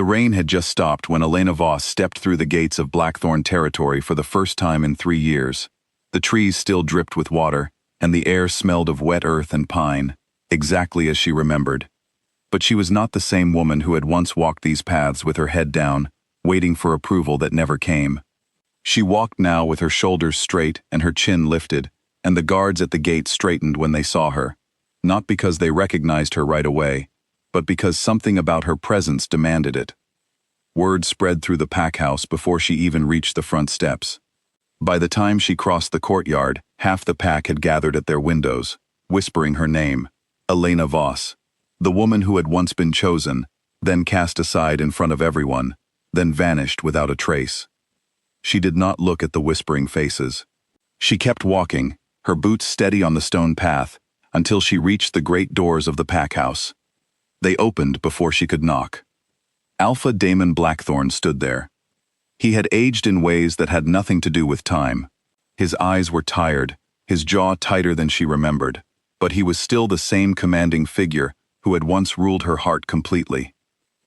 rain had just stopped when Elena Voss stepped through the gates of Blackthorn territory for the first time in 3 years. The trees still dripped with water, and the air smelled of wet earth and pine, exactly as she remembered. But she was not the same woman who had once walked these paths with her head down, waiting for approval that never came. She walked now with her shoulders straight and her chin lifted, and the guards at the gate straightened when they saw her, not because they recognized her right away, but because something about her presence demanded it. Word spread through the pack house before she even reached the front steps. By the time she crossed the courtyard, half the pack had gathered at their windows, whispering her name, Elena Voss, the woman who had once been chosen, then cast aside in front of everyone, then vanished without a trace. She did not look at the whispering faces. She kept walking, her boots steady on the stone path, until she reached the great doors of the pack house. They opened before she could knock. Alpha Damon Blackthorn stood there. He had aged in ways that had nothing to do with time. His eyes were tired, his jaw tighter than she remembered, but he was still the same commanding figure who had once ruled her heart completely.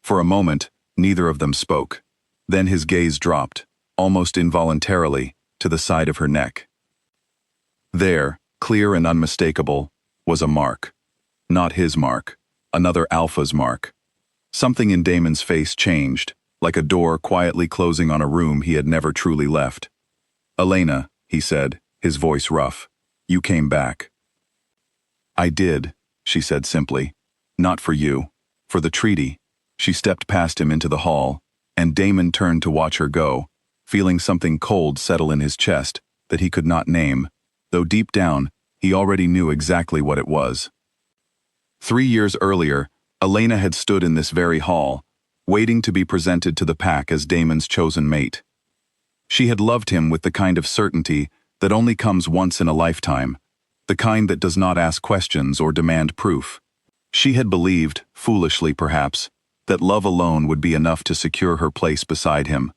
For a moment, neither of them spoke. Then his gaze dropped, almost involuntarily, to the side of her neck. There, clear and unmistakable, was a mark. Not his mark, another Alpha's mark. Something in Damon's face changed, like a door quietly closing on a room he had never truly left. "Elena," he said, his voice rough, "you came back." "I did," she said simply. "Not for you. For the treaty." She stepped past him into the hall, and Damon turned to watch her go, feeling something cold settle in his chest that he could not name, though deep down, he already knew exactly what it was. 3 years earlier, Elena had stood in this very hall, waiting to be presented to the pack as Damon's chosen mate. She had loved him with the kind of certainty that only comes once in a lifetime, the kind that does not ask questions or demand proof. She had believed, foolishly perhaps, that love alone would be enough to secure her place beside him.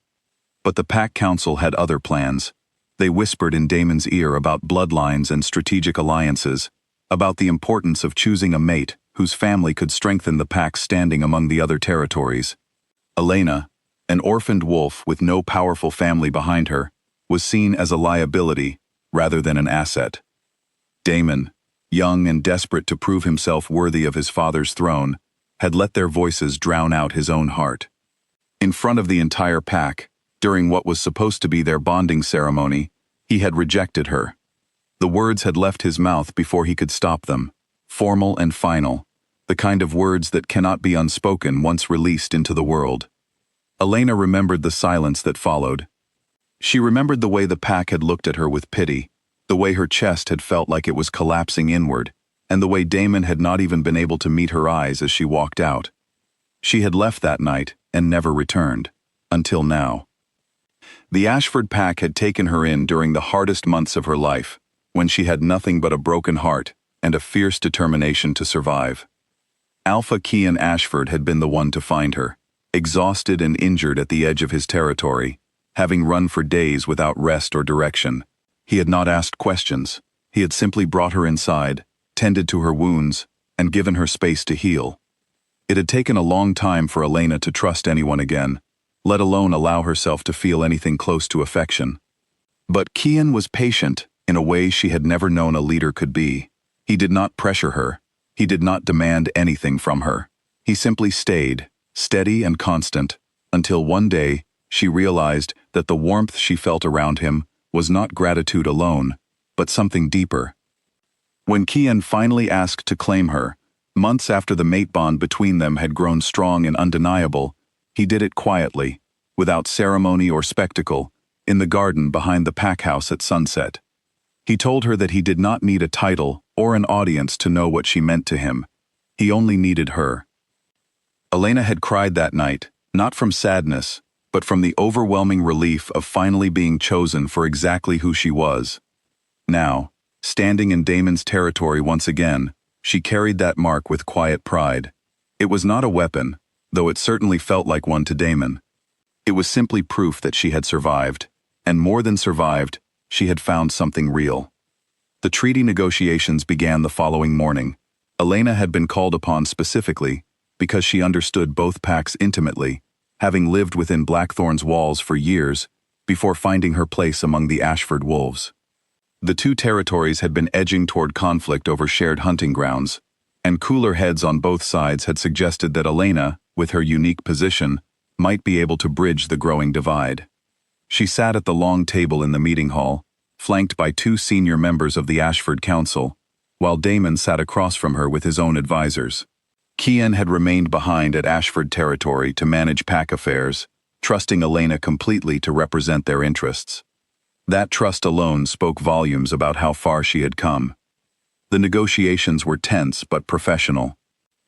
But the pack council had other plans. They whispered in Damon's ear about bloodlines and strategic alliances, about the importance of choosing a mate whose family could strengthen the pack's standing among the other territories. Elena, an orphaned wolf with no powerful family behind her, was seen as a liability rather than an asset. Damon, young and desperate to prove himself worthy of his father's throne, had let their voices drown out his own heart. In front of the entire pack, during what was supposed to be their bonding ceremony, he had rejected her. The words had left his mouth before he could stop them, formal and final, the kind of words that cannot be unspoken once released into the world. Elena remembered the silence that followed. She remembered the way the pack had looked at her with pity, the way her chest had felt like it was collapsing inward, and the way Damon had not even been able to meet her eyes as she walked out. She had left that night and never returned, until now. The Ashford pack had taken her in during the hardest months of her life, when she had nothing but a broken heart and a fierce determination to survive. Alpha Kian Ashford had been the one to find her, exhausted and injured at the edge of his territory, having run for days without rest or direction. He had not asked questions. He had simply brought her inside, tended to her wounds, and given her space to heal. It had taken a long time for Elena to trust anyone again, let alone allow herself to feel anything close to affection. But Kian was patient in a way she had never known a leader could be. He did not pressure her. He did not demand anything from her. He simply stayed, steady and constant, until one day she realized that the warmth she felt around him was not gratitude alone, but something deeper. When Kian finally asked to claim her, months after the mate bond between them had grown strong and undeniable, he did it quietly, without ceremony or spectacle, in the garden behind the pack house at sunset. He told her that he did not need a title or an audience to know what she meant to him. He only needed her. Elena had cried that night, not from sadness, but from the overwhelming relief of finally being chosen for exactly who she was. Now, standing in Damon's territory once again, she carried that mark with quiet pride. It was not a weapon, though it certainly felt like one to Damon. It was simply proof that she had survived, and more than survived, she had found something real. The treaty negotiations began the following morning. Elena had been called upon specifically because she understood both packs intimately, having lived within Blackthorn's walls for years before finding her place among the Ashford wolves. The two territories had been edging toward conflict over shared hunting grounds, and cooler heads on both sides had suggested that Elena, with her unique position, might be able to bridge the growing divide. She sat at the long table in the meeting hall, flanked by two senior members of the Ashford Council, while Damon sat across from her with his own advisors. Kian had remained behind at Ashford territory to manage pack affairs, trusting Elena completely to represent their interests. That trust alone spoke volumes about how far she had come. The negotiations were tense but professional.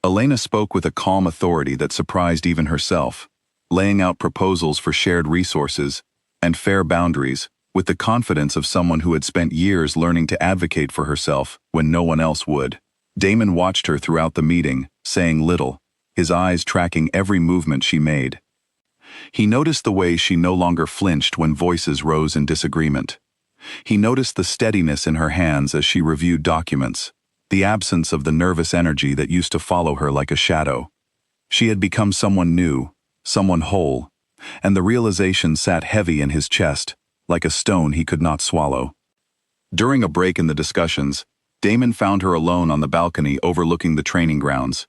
Elena spoke with a calm authority that surprised even herself, laying out proposals for shared resources and fair boundaries with the confidence of someone who had spent years learning to advocate for herself when no one else would. Damon watched her throughout the meeting, saying little, his eyes tracking every movement she made. He noticed the way she no longer flinched when voices rose in disagreement. He noticed the steadiness in her hands as she reviewed documents, the absence of the nervous energy that used to follow her like a shadow. She had become someone new, someone whole, and the realization sat heavy in his chest, like a stone he could not swallow. During a break in the discussions, Damon found her alone on the balcony overlooking the training grounds.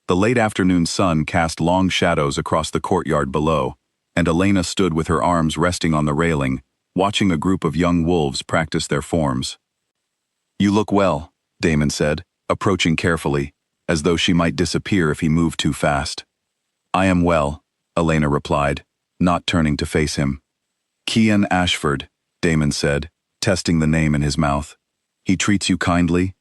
The late afternoon sun cast long shadows across the courtyard below, and Elena stood with her arms resting on the railing, watching a group of young wolves practice their forms. "You look well," Damon said, approaching carefully, as though she might disappear if he moved too fast. "I am well," Elena replied, not turning to face him. "Kian Ashford," Damon said, testing the name in his mouth. "He treats you kindly?"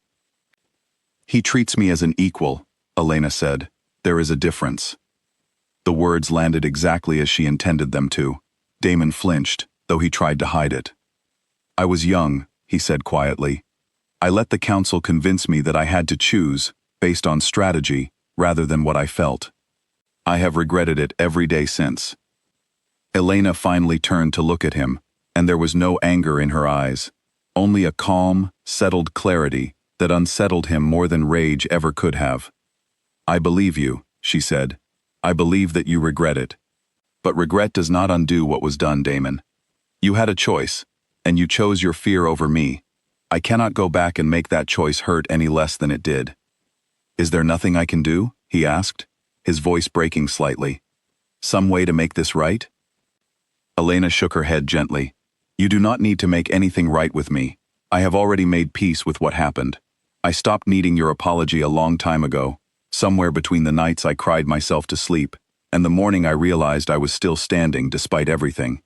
"He treats me as an equal," Elena said. "There is a difference." The words landed exactly as she intended them to. Damon flinched, though he tried to hide it. "I was young," he said quietly. "I let the council convince me that I had to choose, based on strategy, rather than what I felt. I have regretted it every day since." Elena finally turned to look at him, and there was no anger in her eyes, only a calm, settled clarity that unsettled him more than rage ever could have. "I believe you," she said. "I believe that you regret it. But regret does not undo what was done, Damon. You had a choice, and you chose your fear over me. I cannot go back and make that choice hurt any less than it did." "Is there nothing I can do?" he asked, his voice breaking slightly. "Some way to make this right?" Elena shook her head gently. "You do not need to make anything right with me. I have already made peace with what happened. I stopped needing your apology a long time ago, somewhere between the nights I cried myself to sleep, and the morning I realized I was still standing despite everything."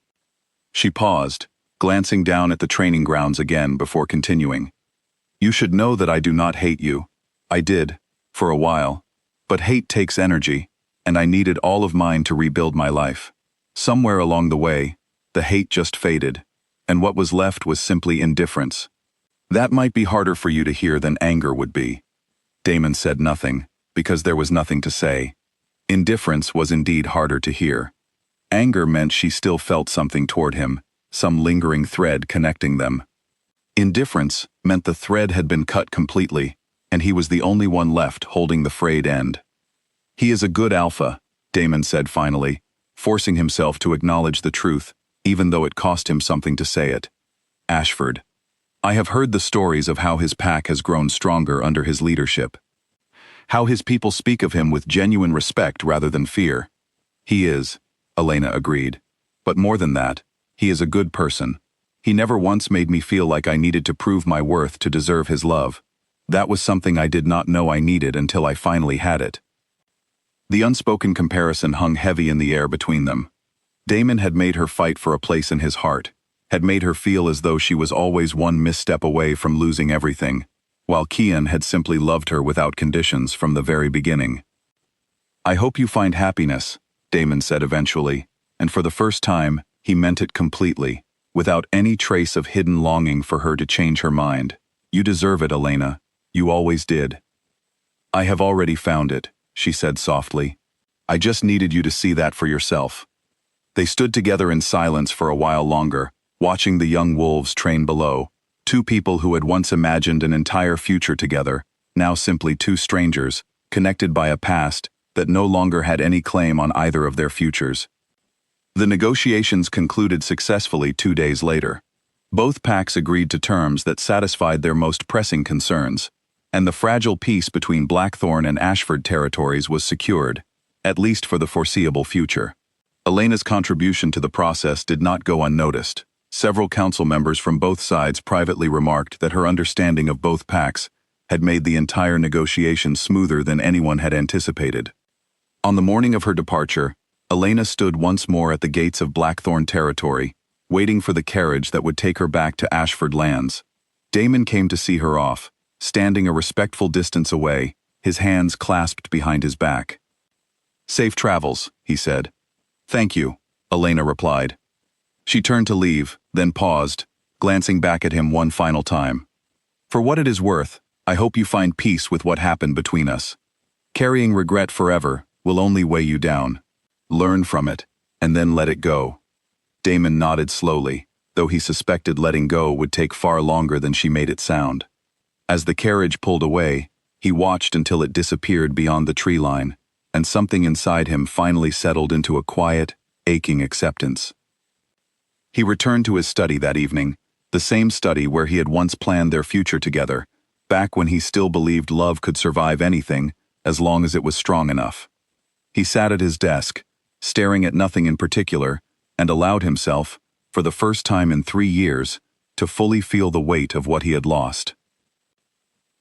She paused, glancing down at the training grounds again before continuing. "You should know that I do not hate you. I did, for a while. But hate takes energy, and I needed all of mine to rebuild my life. Somewhere along the way, the hate just faded, and what was left was simply indifference. That might be harder for you to hear than anger would be." Damon said nothing, because there was nothing to say. Indifference was indeed harder to hear. Anger meant she still felt something toward him, some lingering thread connecting them. Indifference meant the thread had been cut completely, and he was the only one left holding the frayed end. "He is a good alpha," Damon said finally, forcing himself to acknowledge the truth, even though it cost him something to say it. "Ashford. I have heard the stories of how his pack has grown stronger under his leadership. How his people speak of him with genuine respect rather than fear. He is," Elena agreed. "But more than that, he is a good person. He never once made me feel like I needed to prove my worth to deserve his love. That was something I did not know I needed until I finally had it." The unspoken comparison hung heavy in the air between them. Damon had made her fight for a place in his heart, had made her feel as though she was always one misstep away from losing everything, while Kian had simply loved her without conditions from the very beginning. "I hope you find happiness," Damon said eventually, and for the first time, he meant it completely, without any trace of hidden longing for her to change her mind. "You deserve it, Elena. You always did." "I have already found it," she said softly. "I just needed you to see that for yourself." They stood together in silence for a while longer, watching the young wolves train below, two people who had once imagined an entire future together, now simply two strangers, connected by a past that no longer had any claim on either of their futures. The negotiations concluded successfully 2 days later. Both packs agreed to terms that satisfied their most pressing concerns, and the fragile peace between Blackthorn and Ashford territories was secured, at least for the foreseeable future. Elena's contribution to the process did not go unnoticed. Several council members from both sides privately remarked that her understanding of both packs had made the entire negotiation smoother than anyone had anticipated. On the morning of her departure, Elena stood once more at the gates of Blackthorn territory, waiting for the carriage that would take her back to Ashford lands. Damon came to see her off, standing a respectful distance away, his hands clasped behind his back. "Safe travels," he said. "Thank you," Elena replied. She turned to leave, then paused, glancing back at him one final time. "For what it is worth, I hope you find peace with what happened between us. Carrying regret forever will only weigh you down. Learn from it, and then let it go." Damon nodded slowly, though he suspected letting go would take far longer than she made it sound. As the carriage pulled away, he watched until it disappeared beyond the tree line, and something inside him finally settled into a quiet, aching acceptance. He returned to his study that evening, the same study where he had once planned their future together, back when he still believed love could survive anything, as long as it was strong enough. He sat at his desk, staring at nothing in particular, and allowed himself, for the first time in 3 years, to fully feel the weight of what he had lost.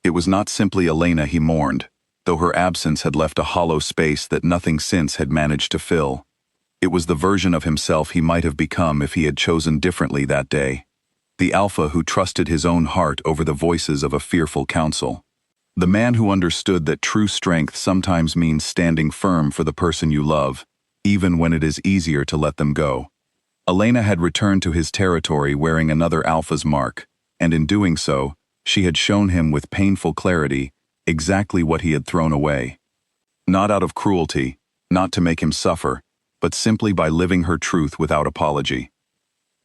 It was not simply Elena he mourned, though her absence had left a hollow space that nothing since had managed to fill. It was the version of himself he might have become if he had chosen differently that day. The alpha who trusted his own heart over the voices of a fearful council. The man who understood that true strength sometimes means standing firm for the person you love, even when it is easier to let them go. Elena had returned to his territory wearing another alpha's mark, and in doing so, she had shown him with painful clarity exactly what he had thrown away. Not out of cruelty, not to make him suffer, but simply by living her truth without apology.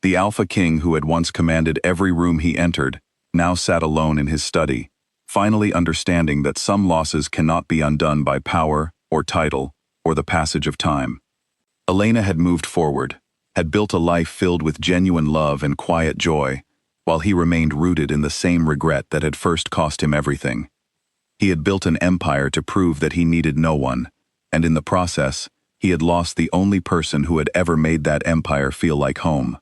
The Alpha King who had once commanded every room he entered, now sat alone in his study, finally understanding that some losses cannot be undone by power, or title, or the passage of time. Elena had moved forward, had built a life filled with genuine love and quiet joy, while he remained rooted in the same regret that had first cost him everything. He had built an empire to prove that he needed no one, and in the process, he had lost the only person who had ever made that empire feel like home.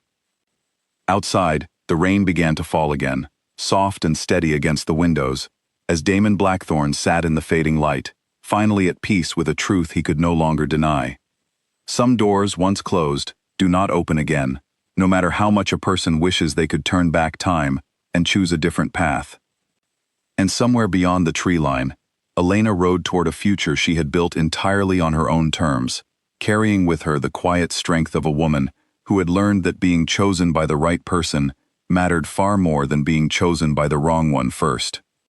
Outside, the rain began to fall again, soft and steady against the windows, as Damon Blackthorn sat in the fading light, finally at peace with a truth he could no longer deny. Some doors, once closed, do not open again, no matter how much a person wishes they could turn back time and choose a different path. And somewhere beyond the tree line, Elena rode toward a future she had built entirely on her own terms, carrying with her the quiet strength of a woman who had learned that being chosen by the right person mattered far more than being chosen by the wrong one first.